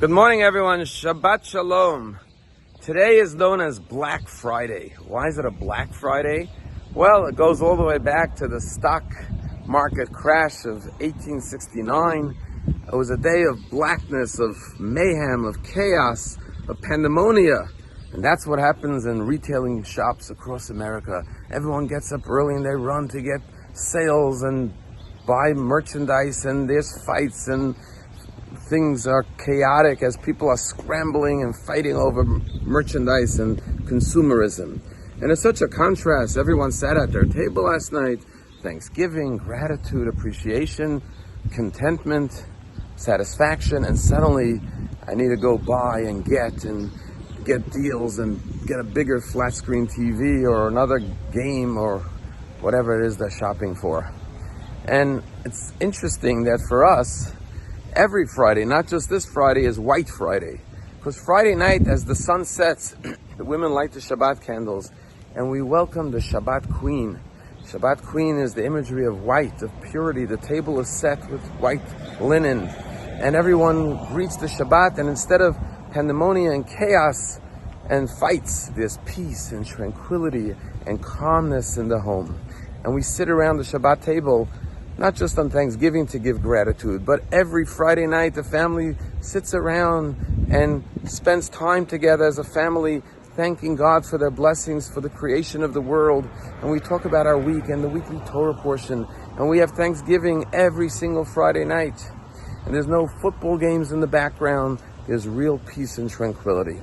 Good morning, everyone. Shabbat Shalom. Today is known as Black Friday. Why is it a Black Friday? Well, it goes all the way back to the stock market crash of 1869. It was a day of blackness, of mayhem, of chaos, of pandemonia. And that's what happens in retailing shops across America. Everyone gets up early and they run to get sales and buy merchandise, and there's fights and things are chaotic as people are scrambling and fighting over merchandise and consumerism. And it's such a contrast. Everyone sat at their table last night. Thanksgiving, gratitude, appreciation, contentment, satisfaction, and suddenly I need to go buy and get deals and get a bigger flat screen TV or another game or whatever it is they're shopping for. And it's interesting that for us, every Friday, not just this Friday, is White Friday. Because Friday night, as the sun sets, the women light the Shabbat candles, and we welcome the Shabbat Queen. Shabbat Queen is the imagery of white, of purity. The table is set with white linen, and everyone greets the Shabbat, and instead of pandemonium and chaos and fights, there's peace and tranquility and calmness in the home. And we sit around the Shabbat table, not just on Thanksgiving to give gratitude, but every Friday night the family sits around and spends time together as a family, thanking God for their blessings, for the creation of the world. And we talk about our week and the weekly Torah portion. And we have Thanksgiving every single Friday night. And there's no football games in the background. There's real peace and tranquility.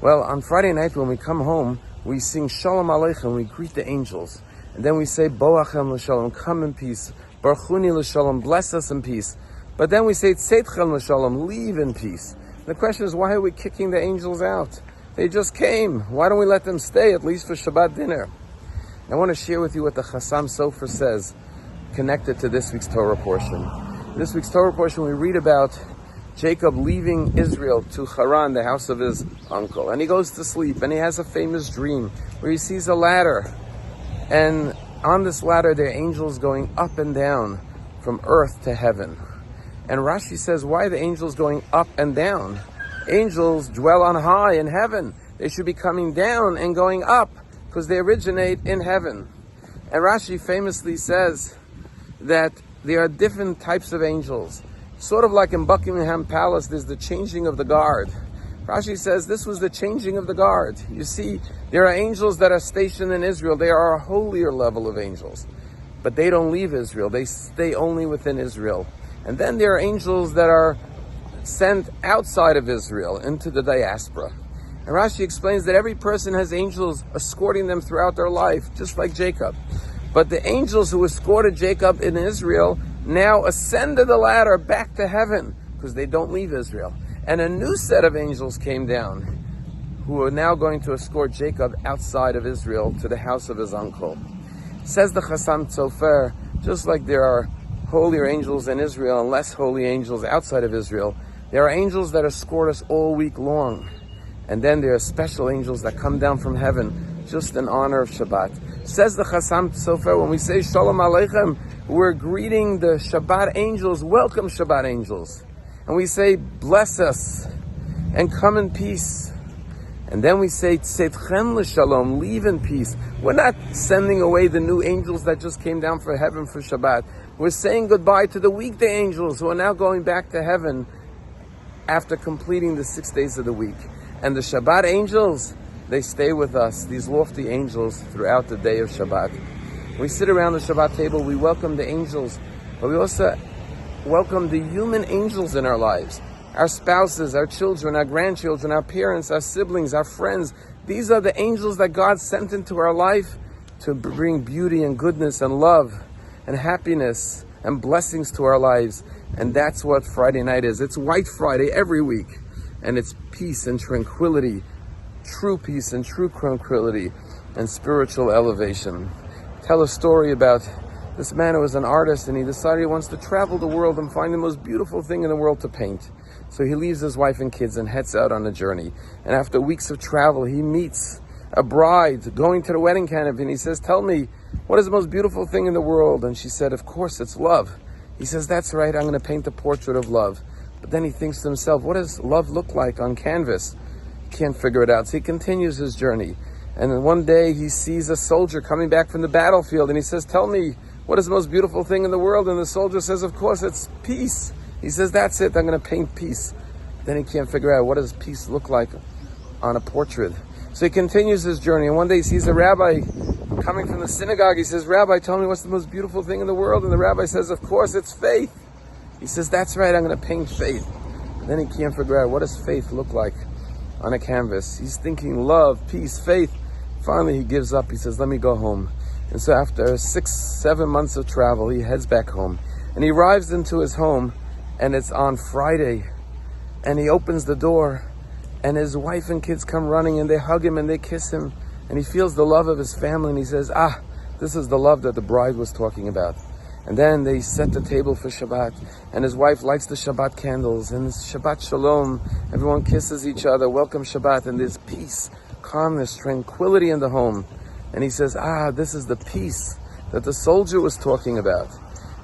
Well, on Friday night when we come home, we sing Shalom Aleichem, we greet the angels. And then we say, Boachem l'shalom, come in peace. Barchuni l'shalom, bless us in peace. But then we say, Tzeitchem l'shalom, leave in peace. The question is, why are we kicking the angels out? They just came. Why don't we let them stay, at least for Shabbat dinner? I want to share with you what the Chassam Sofer says, connected to this week's Torah portion. This week's Torah portion, we read about Jacob leaving Israel to Haran, the house of his uncle. And he goes to sleep, and he has a famous dream where he sees a ladder. And on this ladder, there are angels going up and down from earth to heaven. And Rashi says, why are the angels going up and down? Angels dwell on high in heaven. They should be coming down and going up because they originate in heaven. And Rashi famously says that there are different types of angels. Sort of like in Buckingham Palace, there's the changing of the guard. Rashi says this was the changing of the guard. You see, there are angels that are stationed in Israel. They are a holier level of angels. But they don't leave Israel. They stay only within Israel. And then there are angels that are sent outside of Israel into the diaspora. And Rashi explains that every person has angels escorting them throughout their life, just like Jacob. But the angels who escorted Jacob in Israel now ascended the ladder back to heaven because they don't leave Israel. And a new set of angels came down who are now going to escort Jacob outside of Israel to the house of his uncle. Says the Chassam Sofer, just like there are holier angels in Israel and less holy angels outside of Israel, there are angels that escort us all week long. And then there are special angels that come down from heaven just in honor of Shabbat. Says the Chassam Sofer, when we say Shalom Aleichem, we're greeting the Shabbat angels, welcome Shabbat angels. And we say, bless us and come in peace. And then we say, Tzeitchem l'shalom, leave in peace. We're not sending away the new angels that just came down from heaven for Shabbat. We're saying goodbye to the weekday angels who are now going back to heaven after completing the 6 days of the week. And the Shabbat angels, they stay with us, these lofty angels, throughout the day of Shabbat. We sit around the Shabbat table, we welcome the angels, but we also welcome the human angels in our lives. Our spouses, our children, our grandchildren, our parents, our siblings, our friends. These are the angels that God sent into our life to bring beauty and goodness and love and happiness and blessings to our lives. And that's what Friday night is. It's White Friday every week. And it's peace and tranquility, true peace and true tranquility and spiritual elevation. Tell a story about this man who was an artist, and he decided he wants to travel the world and find the most beautiful thing in the world to paint. So he leaves his wife and kids and heads out on a journey. And after weeks of travel, he meets a bride going to the wedding canopy, and he says, tell me, what is the most beautiful thing in the world? And she said, of course, it's love. He says, that's right, I'm going to paint the portrait of love. But then he thinks to himself, what does love look like on canvas? He can't figure it out. So he continues his journey. And then one day he sees a soldier coming back from the battlefield, and he says, tell me, what is the most beautiful thing in the world? And the soldier says, of course, it's peace. He says, that's it, I'm going to paint peace. Then he can't figure out, what does peace look like on a portrait? So he continues his journey, and one day he sees a rabbi coming from the synagogue. He says, Rabbi, tell me what's the most beautiful thing in the world? And the rabbi says, of course, it's faith. He says, that's right, I'm going to paint faith. And then he can't figure out, what does faith look like on a canvas? He's thinking love, peace, faith. Finally, he gives up. He says, let me go home. And so after 6-7 months of travel, he heads back home. And he arrives into his home, and it's on Friday. And he opens the door, and his wife and kids come running, and they hug him and they kiss him. And he feels the love of his family, and he says, this is the love that the bride was talking about. And then they set the table for Shabbat, and his wife lights the Shabbat candles, and it's Shabbat Shalom. Everyone kisses each other, welcome Shabbat, and there's peace, calmness, tranquility in the home. And he says, this is the peace that the soldier was talking about.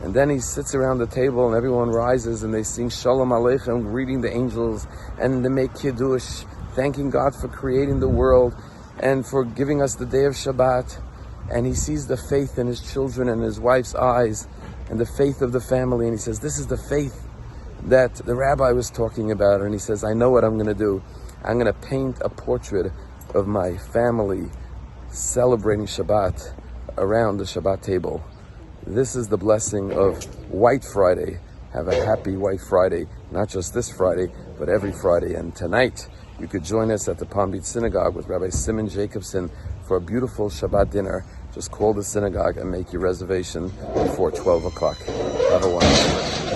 And then he sits around the table, and everyone rises, and they sing Shalom Aleichem, greeting the angels, and they make Kiddush, thanking God for creating the world and for giving us the day of Shabbat. And he sees the faith in his children and his wife's eyes, and the faith of the family, and he says, this is the faith that the rabbi was talking about. And he says, I know what I'm going to do. I'm going to paint a portrait of my family celebrating Shabbat around the Shabbat table. This is the blessing of White Friday. Have a happy White Friday, not just this Friday, but every Friday. And tonight, you could join us at the Palm Beach Synagogue with Rabbi Simon Jacobson for a beautiful Shabbat dinner. Just call the synagogue and make your reservation before 12 o'clock. Have a wonderful day.